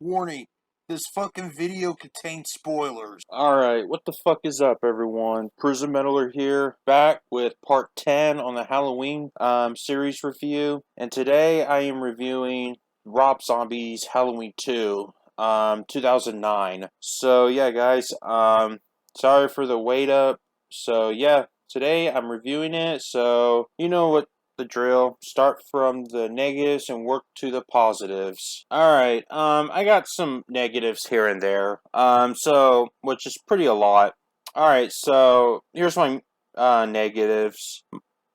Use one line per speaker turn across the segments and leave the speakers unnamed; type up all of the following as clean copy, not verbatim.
Warning, this fucking video contains spoilers.
Alright, what the fuck is up, everyone? Prison Meddler here, back with part 10 on the Halloween series review. And today I am reviewing Rob Zombie's Halloween 2, 2009. So yeah, guys, sorry for the wait up. So yeah, today I'm reviewing it, so you know what the drill. Start from the negatives and work to the positives. Alright, I got some negatives here and there. So, which is pretty a lot. Alright, so, here's my, negatives.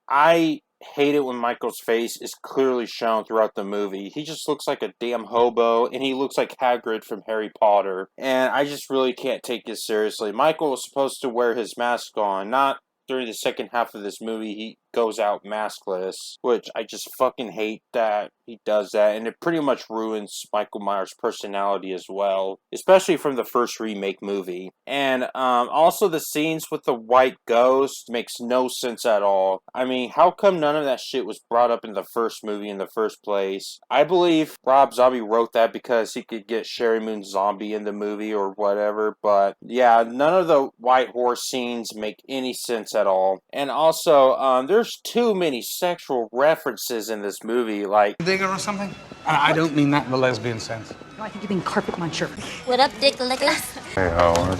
I hate it when Michael's face is clearly shown throughout the movie. He just looks like a damn hobo, and he looks like Hagrid from Harry Potter. And I just really can't take it seriously. Michael was supposed to wear his mask on, not during the second half of this movie, he goes out maskless, which I just fucking hate that he does that, and it pretty much ruins Michael Myers' personality as well, especially from the first remake movie. And also the scenes with the white ghost makes no sense at all. I mean, how come none of that shit was brought up in the first movie in the first place? I believe Rob Zombie wrote that because he could get Sherry Moon Zombie in the movie or whatever, but yeah, none of the white horse scenes make any sense at all. And also, there's too many sexual references in this movie, like...
Digger or something? And I don't mean that in the lesbian sense.
No, I think you mean carpet muncher.
What up, Dick Lickers?
Hey, Howard.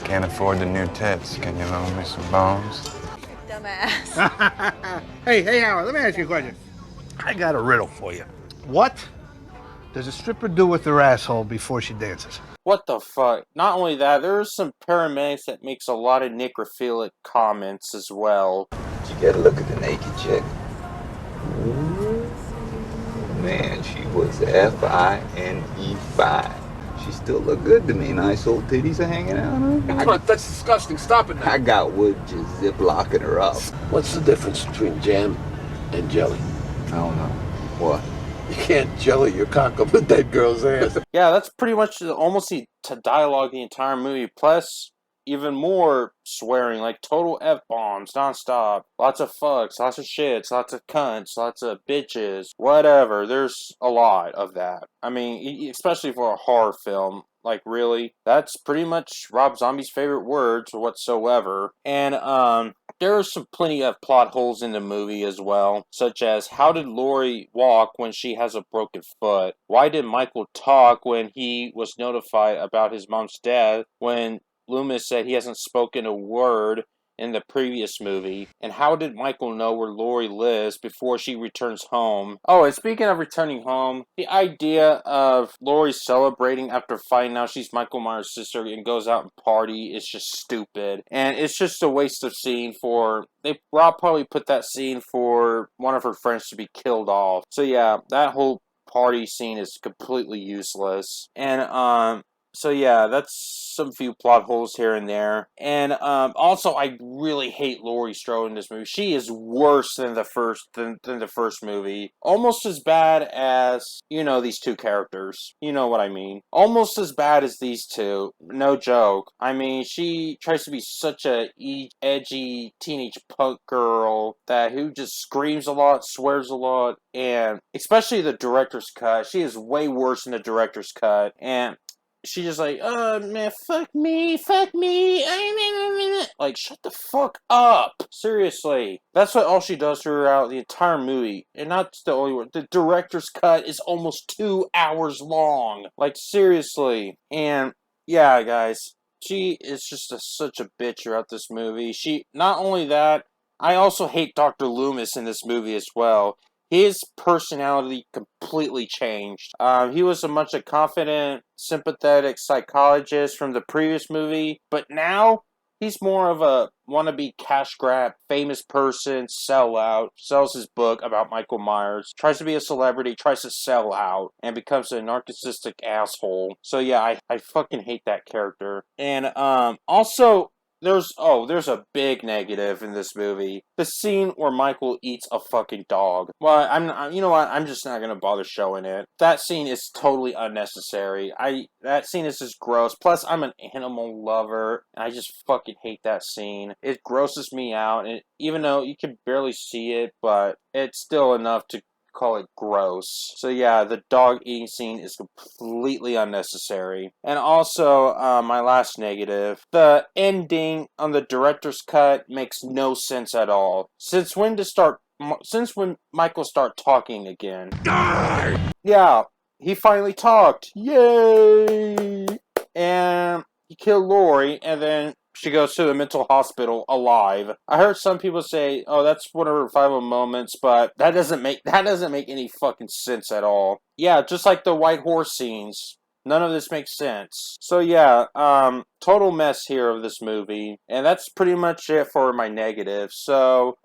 Can't afford the new tits. Can you loan me some bones?
Dumbass.
Hey, Howard, let me ask you a question. I got a riddle for you. What does a stripper do with her asshole before she dances?
What the fuck? Not only that, there's some paramedics that makes a lot of necrophilic comments as well.
You gotta look at the naked chick. Ooh, man, she was F-I-N-E fine. She still look good to me. Nice old titties are hanging out.
That's disgusting. Stop it now.
I got wood just zip-locking her up.
What's the difference between jam and jelly?
I don't know. What?
You can't jelly your cock up with that girl's ass.
Yeah, that's pretty much almost the dialogue the entire movie, plus even more swearing, like total F-bombs, nonstop. Lots of fucks, lots of shits, lots of cunts, lots of bitches, whatever. There's a lot of that. I mean, especially for a horror film. Like, really? That's pretty much Rob Zombie's favorite words whatsoever. And, there are some plenty of plot holes in the movie as well, such as how did Laurie walk when she has a broken foot? Why did Michael talk when he was notified about his mom's death when Loomis said he hasn't spoken a word in the previous movie? And how did Michael know where Laurie lives before she returns home? Oh, and speaking of returning home, the idea of Laurie celebrating after finding out she's Michael Myers' sister and goes out and party is just stupid. And it's just a waste of scene for... Rob probably put that scene for one of her friends to be killed off. So yeah, that whole party scene is completely useless. And, so yeah, that's some few plot holes here and there. And also, I really hate Laurie Strode in this movie. She is worse than the first movie. Almost as bad as, you know, these two characters. You know what I mean. Almost as bad as these two. No joke. I mean, she tries to be such a edgy teenage punk girl who just screams a lot, swears a lot, and especially the director's cut. She is way worse in the director's cut. And she's just like, man, fuck me, like, shut the fuck up, seriously. That's what all she does throughout the entire movie, and not the only one. The director's cut is almost 2 hours long, like, seriously. And, yeah, guys, she is just such a bitch throughout this movie. Not only that, I also hate Dr. Loomis in this movie as well. His personality completely changed. He was a much of confident, sympathetic psychologist from the previous movie, but now he's more of a wannabe cash grab, famous person, sellout, sells his book about Michael Myers, tries to be a celebrity, tries to sell out, and becomes a narcissistic asshole. So yeah, I fucking hate that character. And also, there's a big negative in this movie. The scene where Michael eats a fucking dog. Well, you know what? I'm just not gonna bother showing it. That scene is totally unnecessary. That scene is just gross. Plus, I'm an animal lover, and I just fucking hate that scene. It grosses me out, and even though you can barely see it, but it's still enough to call it gross. So yeah, the dog eating scene is completely unnecessary. And also, my last negative, the ending on the director's cut makes no sense at all. Since when Michael start talking again? Yeah, he finally talked. Yay! And he killed Lori, and then she goes to a mental hospital alive. I heard some people say, "Oh, that's one of her final moments," but that doesn't make any fucking sense at all. Yeah, just like the white horse scenes. None of this makes sense. So yeah, total mess here of this movie. And that's pretty much it for my negative. So,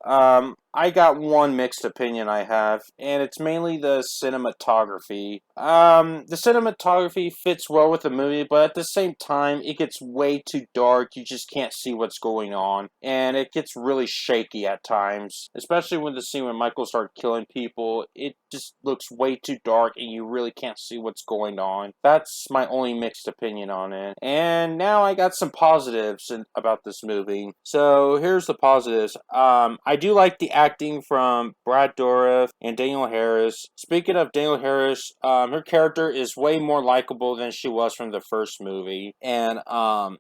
I got one mixed opinion I have, and it's mainly the cinematography. The cinematography fits well with the movie, but at the same time, it gets way too dark. You just can't see what's going on, and it gets really shaky at times. Especially when the scene when Michael started killing people, it just looks way too dark, and you really can't see what's going on. That's my only mixed opinion on it. And now I got some positives about this movie. So here's the positives. I do like the acting from Brad Dourif and Danielle Harris. Speaking of Danielle Harris, her character is way more likable than she was from the first movie. And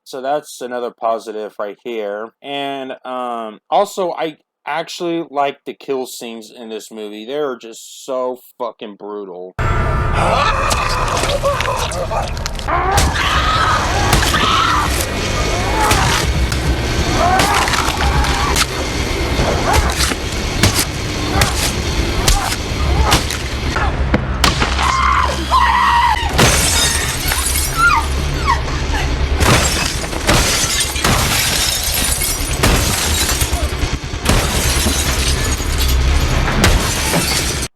so that's another positive right here. And also, I actually like the kill scenes in this movie. They're just so fucking brutal.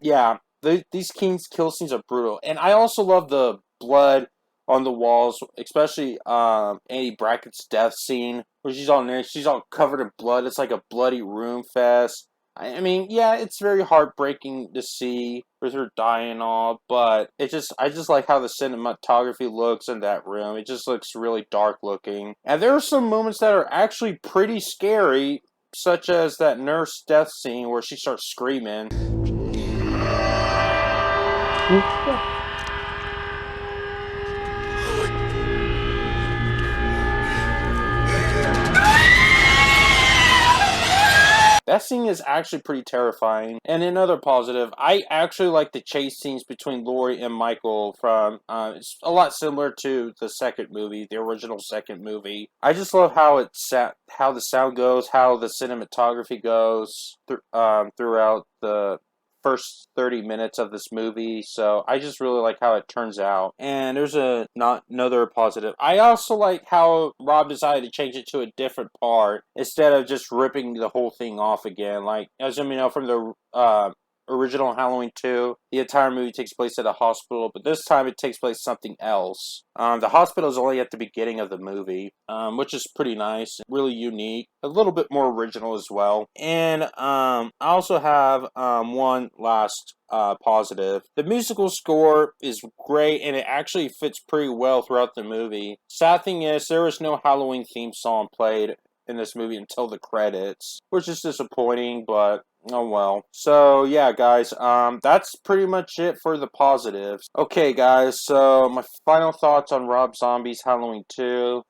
Yeah, these King's kill scenes are brutal. And I also love the blood on the walls, especially Annie Brackett's death scene, where she's all covered in blood. It's like a bloody room fest. I mean, yeah, it's very heartbreaking to see with her dying and all, but I just like how the cinematography looks in that room. It just looks really dark looking. And there are some moments that are actually pretty scary, such as that nurse death scene where she starts screaming. That scene is actually pretty terrifying. And another positive, I actually like the chase scenes between Lori and Michael from, it's a lot similar to the second movie, the original second movie. I just love how how the sound goes, how the cinematography goes throughout the first 30 minutes of this movie, so I just really like how it turns out. And there's another positive. I also like how Rob decided to change it to a different part instead of just ripping the whole thing off again. Like, as you know, from the original Halloween 2, the entire movie takes place at a hospital, but this time it takes place something else. The hospital is only at the beginning of the movie, which is pretty nice, really unique, a little bit more original as well. And I also have one last positive. The musical score is great, and it actually fits pretty well throughout the movie. Sad thing is, there is no Halloween theme song played in this movie until the credits, which is disappointing, but oh well. So yeah, guys, that's pretty much it for the positives. Okay, guys, so my final thoughts on Rob Zombie's Halloween 2.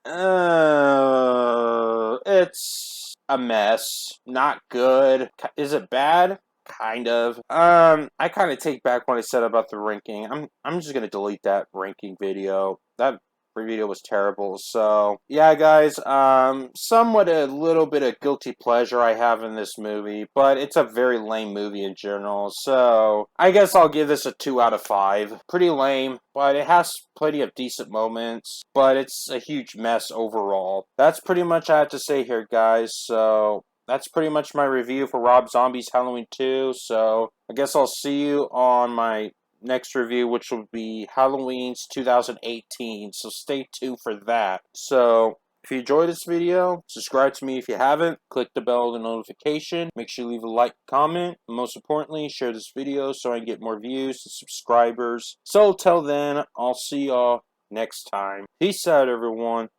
It's a mess. Not good. Is it bad? Kind of. I kind of take back what I said about the ranking. I'm just gonna delete that ranking video. That video was terrible. So yeah, guys, somewhat a little bit of guilty pleasure I have in this movie, but it's a very lame movie in general. So I guess I'll give this a 2 out of 5. Pretty lame, but it has plenty of decent moments, but it's a huge mess overall. That's pretty much I have to say here, guys. So that's pretty much my review for Rob Zombie's Halloween 2. So I guess I'll see you on my next review, which will be Halloween's 2018, so stay tuned for that. So if you enjoyed this video, subscribe to me if you haven't, click the bell to notification, make sure you leave a like, comment, and most importantly, share this video so I can get more views and subscribers. So till then, I'll see y'all next time. Peace out, everyone.